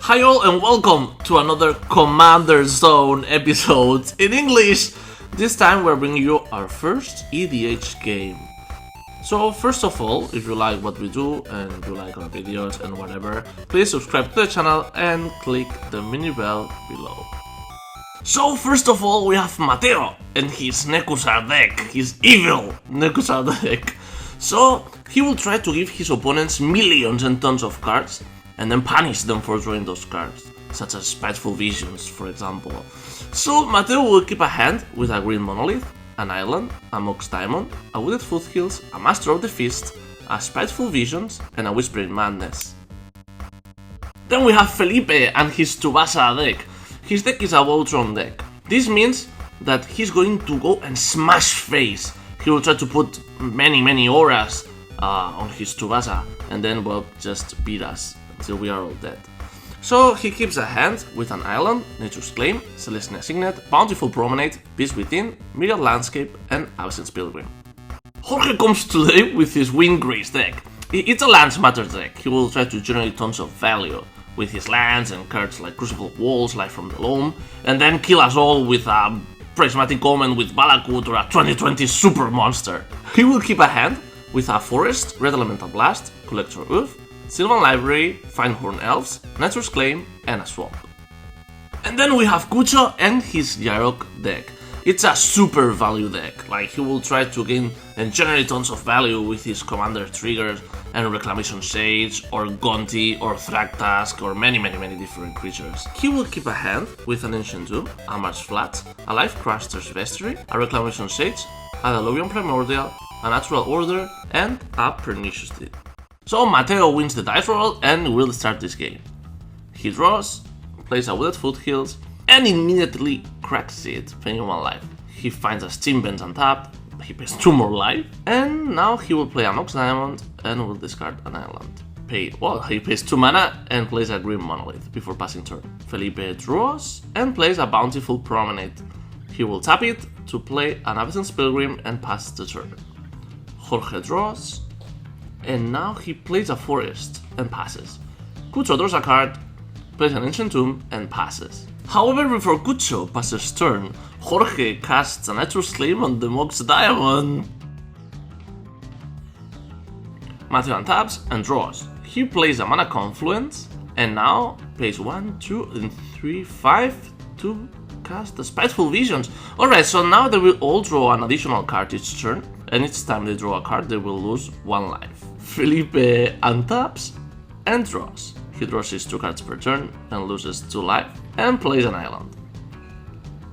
Hi all and welcome to another Commander Zone episode in English. This time we're bringing you our first EDH game. So first of all, if you like what we do and you like our videos and whatever, please subscribe to the channel and click the mini bell below. So first of all we have Mateo and his Nekusar deck, his evil Nekusar deck. So he will try to give his opponents millions and tons of cards and then punish them for drawing those cards, such as Spiteful Visions, for example. So Mateo will keep a hand with a green monolith, an island, a Mox Diamond, a Wooded Foothills, a Master of the Feast, a Spiteful Visions, and a Whispering Madness. Then we have Felipe and his Tuvasa deck. His deck is a Voltron deck. This means that he's going to go and smash face. He will try to put many auras on his Tuvasa and then, well, just beat us until we are all dead. So he keeps a hand with an island, Nature's Claim, Celestial Signet, Bountiful Promenade, Beast Within, Myriad Landscape, and Absence Pilgrim. Jorge comes today with his Windgrace deck. It's a lands matter deck. He will try to generate tons of value with his lands and cards like Crucible Walls, Life from the Loam, and then kill us all with a Prismatic Omen with Balakut or a 2020 Super Monster. He will keep a hand with a Forest, Red Elemental Blast, Collector Oof, Sylvan Library, Finehorn Elves, Nature's Claim, and a Swamp. And then we have Kucho and his Yarok deck. It's a super value deck, like he will try to gain and generate tons of value with his Commander Triggers and Reclamation Sage, or Gonti, or Thragtask, or many different creatures. He will keep a hand with an Ancient Doom, a Marsh Flat, a Life Crashter's Vestry, a Reclamation Sage, a Deluvian Primordial, a Natural Order, and a Pernicious Deed. So Mateo wins the dice roll and will start this game. He draws, plays a Wooded Foothills, and immediately cracks it, paying 1 life. He finds a Steam Vents untapped, he pays 2 more life, and now he will play a Mox Diamond and will discard an island. He pays 2 mana and plays a Green Monolith before passing turn. Felipe draws and plays a Bountiful Promenade. He will tap it to play an Absence Pilgrim and pass the turn. Jorge draws, and now he plays a Forest and passes. Kucho draws a card, plays an Ancient Tomb, and passes. However, before Kucho passes turn, Jorge casts a Nature's Claim on the Mox Diamond. Mateo untaps and draws. He plays a Mana Confluence, and now pays 1, 2, and 3, 5 to cast the Spiteful Visions. Alright, so now they will all draw an additional card each turn, and each time they draw a card, they will lose 1 life. Felipe untaps and draws. He draws his 2 cards per turn and loses 2 life, and plays an island.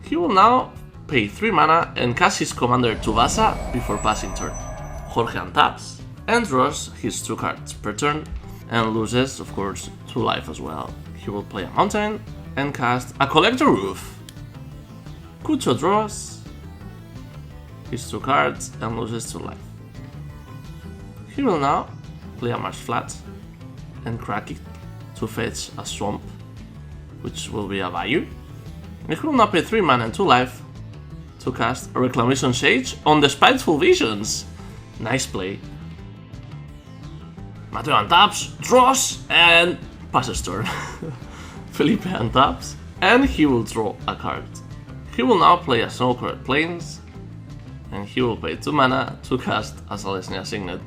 He will now pay 3 mana and cast his Commander Tuvasa before passing turn. Jorge untaps and draws his 2 cards per turn and loses, of course, 2 life as well. He will play a mountain and cast a Collector Roof. Kucho draws his 2 cards and loses 2 life. He will now play a Marsh Flat and crack it to fetch a Swamp, which will be a value. And he will now pay 3 mana and 2 life to cast a Reclamation Sage on the Spiteful Visions. Nice play. Mateo untaps, draws, and passes turn. Felipe untaps, and he will draw a card. He will now play a Snowcurrent Plains, and he will pay 2 mana to cast a Celestial Signet.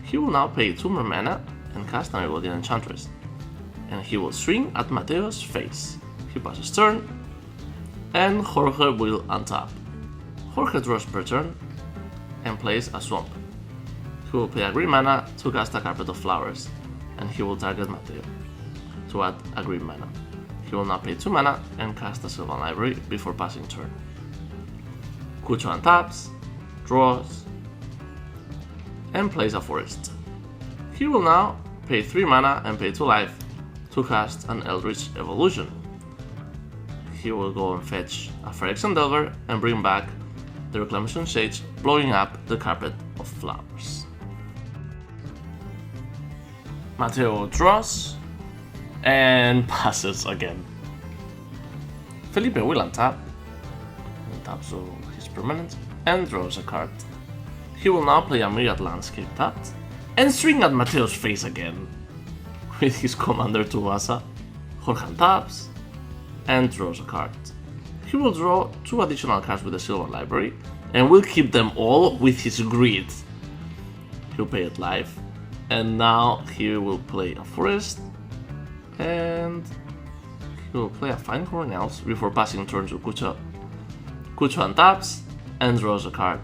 He will now pay 2 more mana and cast an Irodian Enchantress, and he will swing at Mateo's face. He passes turn, and Jorge will untap. Jorge draws per turn and plays a Swamp. He will pay a green mana to cast a Carpet of Flowers, and he will target Mateo to add a green mana. He will now pay 2 mana and cast a Sylvan Library before passing turn. Kucho untaps, draws, and plays a Forest. He will now pay 3 mana and pay 2 life to cast an Eldritch Evolution. He will go and fetch a Phyrexian Delver and bring back the Reclamation Sage, blowing up the Carpet of Flowers. Mateo draws and passes again. Felipe will untap, taps his permanent, and draws a card. He will now play a Myriad Landscape tapped, and swing at Mateo's face again with his Commander Tuvasa. Jorge taps and draws a card. He will draw 2 additional cards with the silver library and will keep them all with his greed. He'll pay it live, and now he will play a forest, and he will play a fine Cornels before passing turn to Kucho. Kucho untaps and draws a card.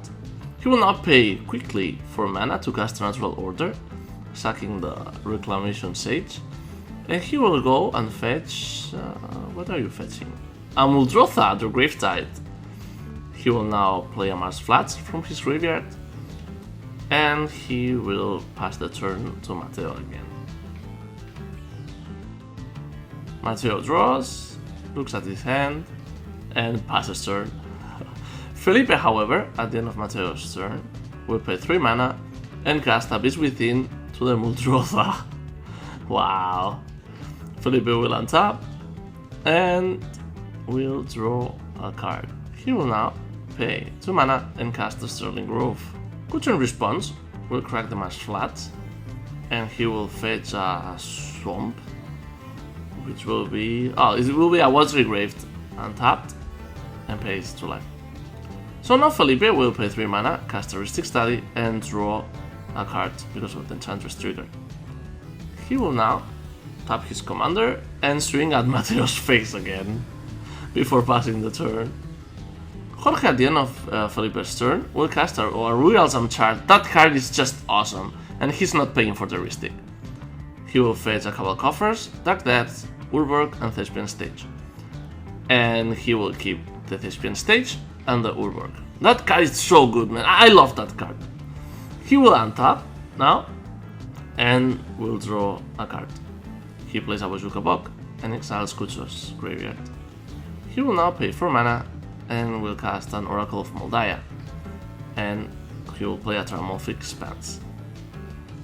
He will now pay quickly 4 mana to cast a Natural Order, sacking the Reclamation Sage, and he will go and fetch... what are you fetching? Amuldrotha, the Gravetide. He will now play a Mars Flats from his graveyard, and he will pass the turn to Mateo again. Mateo draws, looks at his hand, and passes turn. Felipe, however, at the end of Mateo's turn, will pay 3 mana and cast Abyss Within to the Muldrotha. Wow. Felipe will untap and will draw a card. He will now pay 2 mana and cast the Sterling Grove. Kucho in response will crack the Marsh Flats, and he will fetch a Swamp, which will be... it will be a What's Regraved untapped and pays 2 life. So now Felipe will pay 3 mana, cast a Ristic Study, and draw a card because of the Enchantress trigger. He will now tap his commander and swing at Mateo's face again before passing the turn. Jorge, at the end of Felipe's turn, will cast a Realsam Chart. That card is just awesome, and he's not paying for the Ristic. He will fetch a couple coffers, Dark Depths, Urborg, and Thespian Stage. And he will keep the Thespian Stage and the Urborg. That card is so good, man. I love that card. He will untap now and will draw a card. He plays a Bazooka Bog and exiles Kucho's graveyard. He will now pay 4 mana and will cast an Oracle of Moldiah, and he will play a Tramorphic Expanse.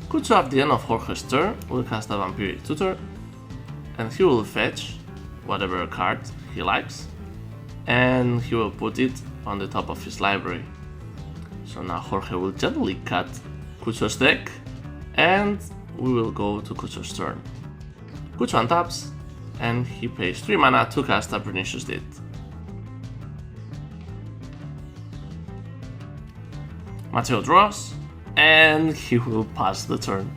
Kucho, at the end of Jorge's turn, will cast a Vampiric Tutor, and he will fetch whatever card he likes, and he will put it on the top of his library. So now Jorge will gently cut Kucho's deck, and we will go to Kucho's turn. Kucho untaps, and he pays 3 mana to cast a Pernicious Deed. Mateo draws, and he will pass the turn.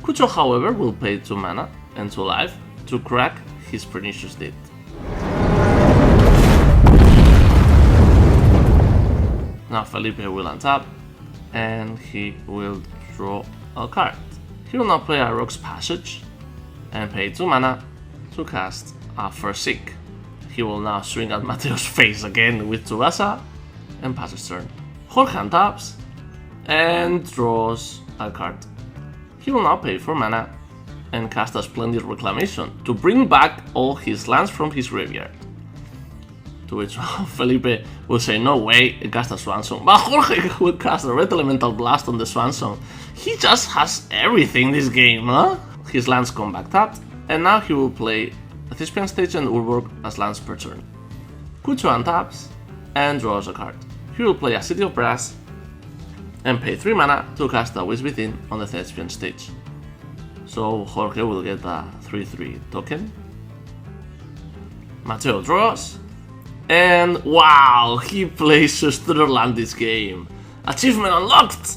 Kucho, however, will pay 2 mana and 2 life to crack his Pernicious Deed. Now Felipe will untap, and he will draw a card. He will now play a Rock's Passage and pay 2 mana to cast a Forsaken. He will now swing at Mateo's face again with Tuvasa and pass his turn. Jorge untaps and draws a card. He will now pay 4 mana and cast a Splendid Reclamation to bring back all his lands from his graveyard. To which Felipe will say no way and cast a Swan Song. But Jorge will cast a Red Elemental Blast on the Swan Song. He just has everything this game, huh? His lands come back tapped, and now he will play a Thespian Stage and Urborg as lands per turn. Kucho untaps and draws a card. He will play a City of Brass and pay 3 mana to cast a Wish Within on the Thespian Stage. So Jorge will get a 3/3 token. Mateo draws, and wow, he plays Sustainer Land this game. Achievement unlocked!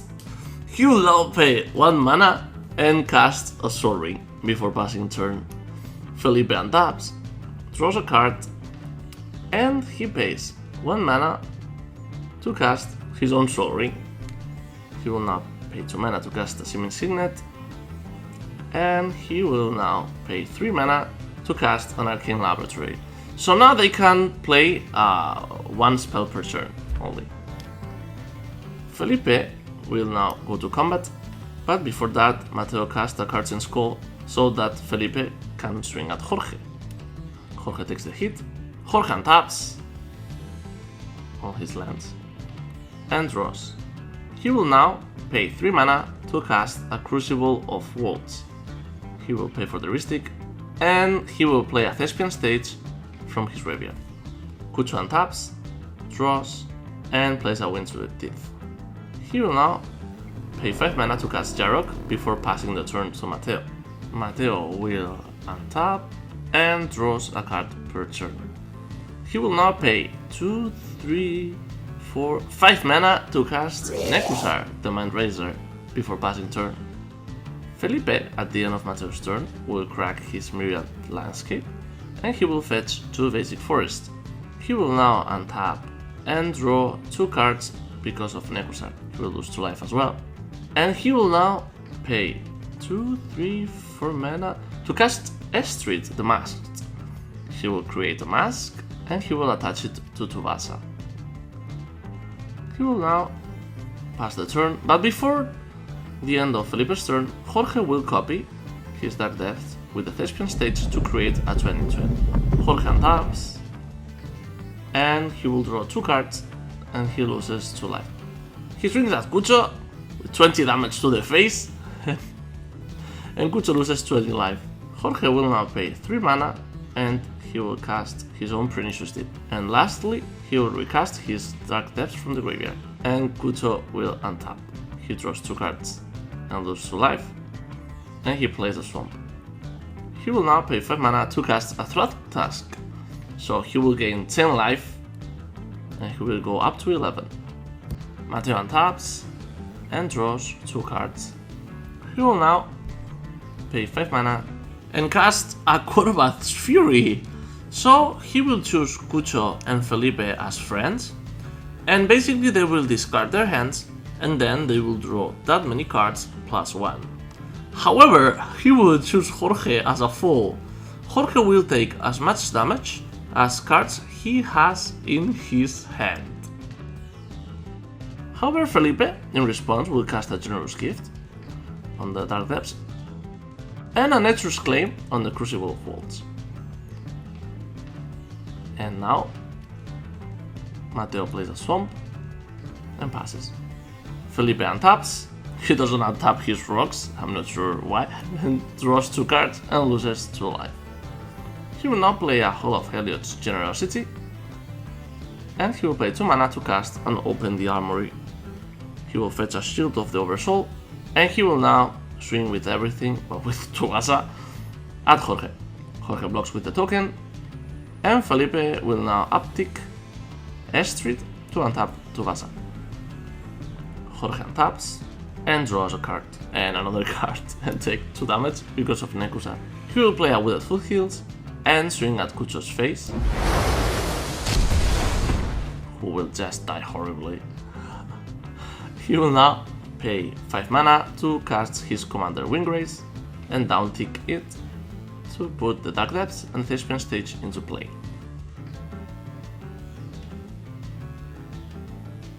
He will now pay 1 mana and cast a Sol Ring before passing turn. Felipe untaps, draws a card, and he pays 1 mana to cast his own Sol Ring. He will now pay 2 mana to cast a Seeming Signet, and he will now pay 3 mana to cast an Arcane Laboratory. So now they can play 1 spell per turn only. Felipe will now go to combat, but before that Mateo casts a Cards and Skull so that Felipe can swing at Jorge. Jorge takes the hit, Jorge untaps all his lands and draws. He will now pay 3 mana to cast a Crucible of Worlds. He will pay for the Ristic, and he will play a Thespian Stage from his graveyard. Kucho untaps, draws, and plays a Windred Teeth. He will now pay 5 mana to cast Yarok before passing the turn to Mateo. Mateo will untap and draws a card per turn. He will now pay 2, 3, 4, 5 mana to cast Nekusar, the Mind Razor, before passing turn. Felipe, at the end of Mateo's turn, will crack his Myriad Landscape, and he will fetch 2 basic forests. He will now untap and draw 2 cards because of Nekusar. He will lose 2 life as well. And he will now pay 2, 3, 4 mana to cast Estrid, the Masked. He will create a mask, and he will attach it to Tuvasa. He will now pass the turn, but before the end of Felipe's turn, Jorge will copy his Dark Depth with the Thespian Stage to create a 20-20. Jorge untaps, and he will draw 2 cards, and he loses 2 life. He swings at Cucho with 20 damage to the face, and Cucho loses 20 life. Jorge will now pay 3 mana, and he will cast his own Pernicious Deep. And lastly, he will recast his Dark Depths from the graveyard, and Cucho will untap. He draws 2 cards and loses 2 life, and he plays a Swamp. He will now pay 5 mana to cast a Thrall Tusk, so he will gain 10 life, and he will go up to 11. Mateo untaps and draws 2 cards. He will now pay 5 mana and cast a Quadrabath's Fury. So he will choose Cucho and Felipe as friends, and basically they will discard their hands, and then they will draw that many cards plus 1. However, he will choose Jorge as a foe. Jorge will take as much damage as cards he has in his hand. However, Felipe, in response, will cast a Generous Gift on the Dark Depths and a Nature's Claim on the Crucible of Worlds. And now, Mateo plays a Swamp and passes. Felipe untaps, he doesn't untap his rocks, I'm not sure why, and draws 2 cards and loses 2 life. He will now play a Hall of Heliod's Generosity, and he will pay 2 mana to cast and open the Armory. He will fetch a Shield of the Oversoul, and he will now swing with everything, but with Tuvasa, at Jorge. Jorge blocks with the token, and Felipe will now uptick Estrid to untap Tuvasa. Jorge untaps and draws a card and another card and take 2 damage because of Nekusar. He will play a Withered Foothills and swing at Cucho's face, who will just die horribly. He will now pay 5 mana to cast his commander Windgrace and downtick it to put the Dark Depths and Thespian Stage into play.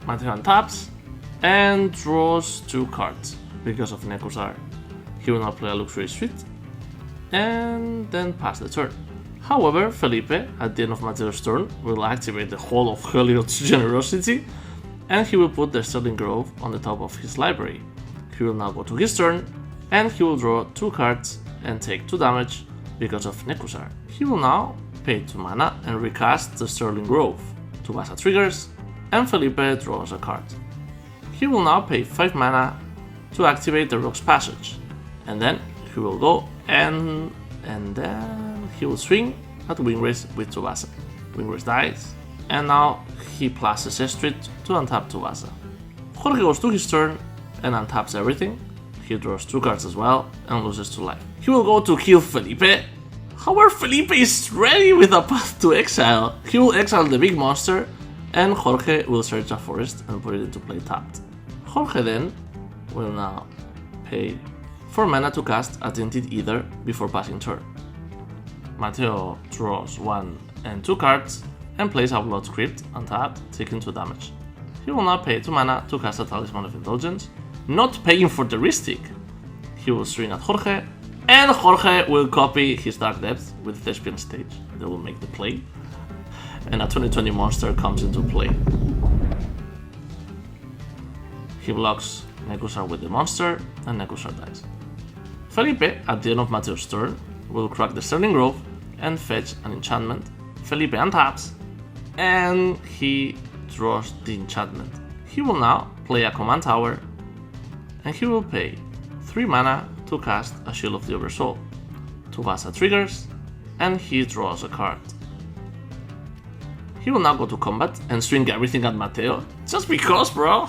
Mateo untaps and draws 2 cards because of Nekusar. He will now play a Luxury Suite and then pass the turn. However, Felipe, at the end of Mateo's turn, will activate the Hall of Heliod's Generosity, and he will put the Sterling Grove on the top of his library. He will now go to his turn, and he will draw 2 cards and take 2 damage because of Nekusar. He will now pay 2 mana and recast the Sterling Grove. Tuvasa triggers, and Felipe draws a card. He will now pay 5 mana to activate the Rock's Passage, and then he will go and then he will swing at Windgrace with Tuvasa. Windgrace dies, and now he passes Estrid to untap Tuvasa. Jorge goes to his turn and untaps everything. He draws 2 cards as well and loses 2 life. He will go to kill Felipe. However, Felipe is ready with a path to exile. He will exile the big monster, and Jorge will search a forest and put it into play tapped. Jorge then will now pay 4 mana to cast a Tinted Ether before passing turn. Mateo draws 1 and 2 cards and plays a Blood Script untapped, taking 2 damage. He will now pay 2 mana to cast a Talisman of Indulgence, not paying for the Ristic. He will swing at Jorge, and Jorge will copy his Dark Depth with Thespian Stage. They will make the play, and a 2020 monster comes into play. He blocks Nekusar with the monster, and Nekusar dies. Felipe, at the end of Mateo's turn, will crack the Sterling Grove and fetch an enchantment. Felipe untaps, and he draws the enchantment. He will now play a command tower, and he will pay 3 mana to cast a Shield of the Oversoul. Tuvasa triggers, and he draws a card. He will now go to combat and swing everything at Mateo, just because, bro.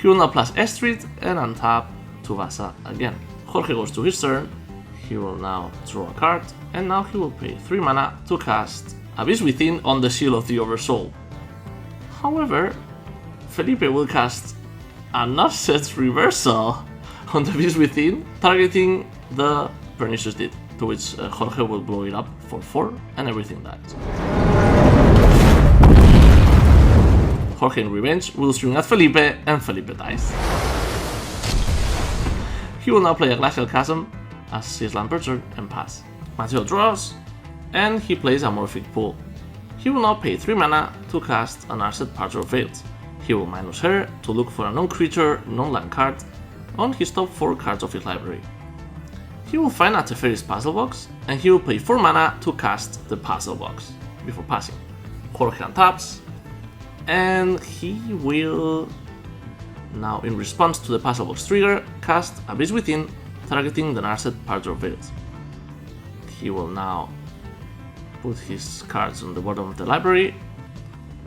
He will now plus Street and untap Tuvasa again. Jorge goes to his turn, he will now draw a card, and now he will pay 3 mana to cast Abyss Within on the Seal of the Oversoul. However, Felipe will cast an Offset Reversal on the Abyss Within, targeting the Pernicious Deed, to which Jorge will blow it up for 4 and everything dies. Jorge in revenge will swing at Felipe and Felipe dies. He will now play a Glacial Chasm as his land per turn and pass. Mateo draws, and he plays a Morphic Pool. He will now pay 3 mana to cast an Arset Parter of Veils. He will minus her to look for a non-creature, non-land card on his top 4 cards of his library. He will find a Teferi's Puzzle Box, and he will pay 4 mana to cast the Puzzle Box before passing. Jorge untaps, and he will now, in response to the Puzzle Box trigger, cast Abyss Within, targeting the Narset Parter of Veils. He will now put his cards on the bottom of the library,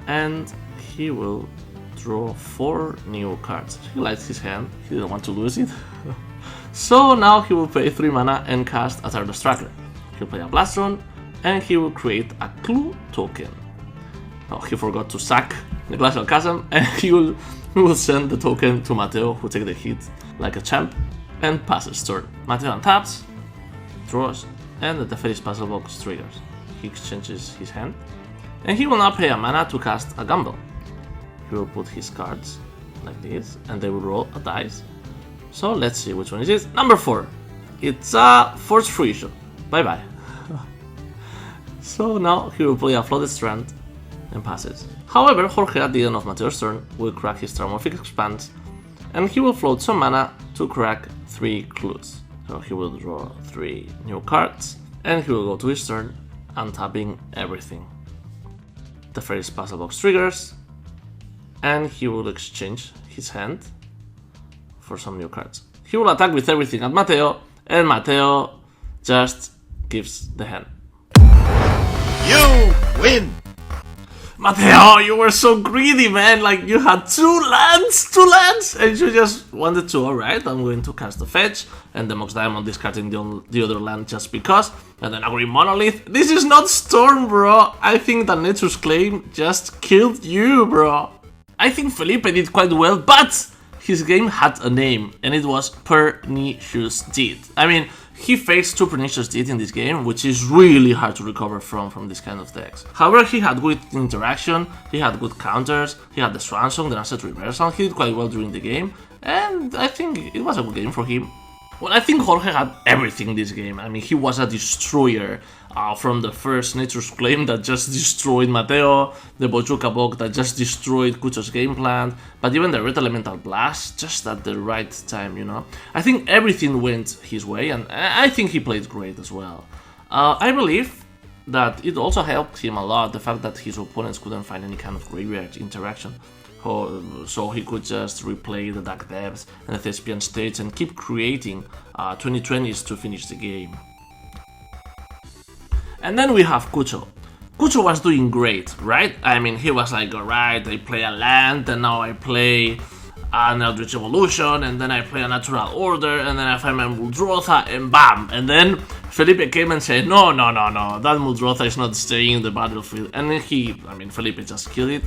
and he will draw 4 new cards. He likes his hand, he didn't want to lose it. So now he will pay 3 mana and cast a Tardos Tracker. He'll play a Blast Zone, and he will create a Clue token. Oh, he forgot to sack the Glacial Chasm, and he will send the token to Mateo, who takes the hit like a champ, and passes turn. Mateo untaps, draws, and the Teferi's Puzzle Box triggers. He exchanges his hand, and he will now pay a mana to cast a Gamble. He will put his cards like this, and they will roll a dice. So let's see which one it is. Number 4. It's a Force Fruition. Bye bye. So now he will play a Flooded Strand and passes. However, Jorge at the end of Mateo's turn will crack his Terramorphic Expanse, and he will float some mana to crack 3 clues. So he will draw 3 new cards, and he will go to his turn, untapping everything. The Teferi's Puzzle Box triggers, and he will exchange his hand for some new cards. He will attack with everything at Mateo, and Mateo just gives the hand. You win! Mateo, you were so greedy, man. Like, you had 2 lands, and you just wanted to, alright, I'm going to cast the fetch, and the Mox Diamond discarding the other land just because, and then a Green Monolith. This is not Storm, bro. I think that Nature's Claim just killed you, bro. I think Felipe did quite well, but his game had a name, and it was Pernicious Deed. I mean, he faced 2 Pernicious Deed in this game, which is really hard to recover from this kind of decks. However, he had good interaction, he had good counters, he had the Swan Song, the Narset Reversal, he did quite well during the game, and I think it was a good game for him. Well, I think Jorge had everything in this game. I mean, he was a destroyer. From the first Nature's Claim that just destroyed Mateo, the Bojuka Bog that just destroyed Kucho's game plan, but even the Red Elemental Blast, just at the right time, you know? I think everything went his way, and I think he played great as well. I believe that it also helped him a lot, the fact that his opponents couldn't find any kind of graveyard interaction. So he could just replay the Dark Depths and the Thespian States and keep creating 2020s to finish the game. And then we have Kucho. Kucho was doing great, right? I mean, he was like, alright, I play a land, and now I play an Eldritch Evolution, and then I play a Natural Order, and then I find my Muldrotha, and bam! And then Felipe came and said, no, that Muldrotha is not staying in the battlefield. And then Felipe just killed it.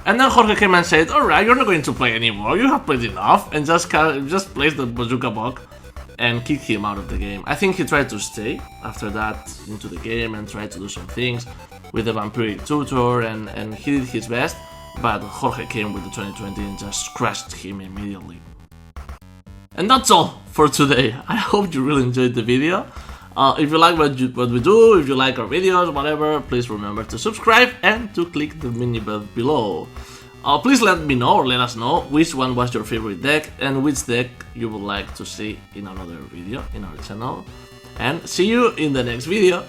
And then Jorge came and said, alright, you're not going to play anymore, you have played enough, and just placed the Bojuka Bog and kick him out of the game. I think he tried to stay after that into the game and tried to do some things with the Vampiric Tutor, and he did his best, but Jorge came with the 2020 and just crushed him immediately. And that's all for today. I hope you really enjoyed the video. If you like what we do, if you like our videos, whatever, please remember to subscribe and to click the mini bell below. Please let me know, or let us know, which one was your favorite deck and which deck you would like to see in another video in our channel. And see you in the next video.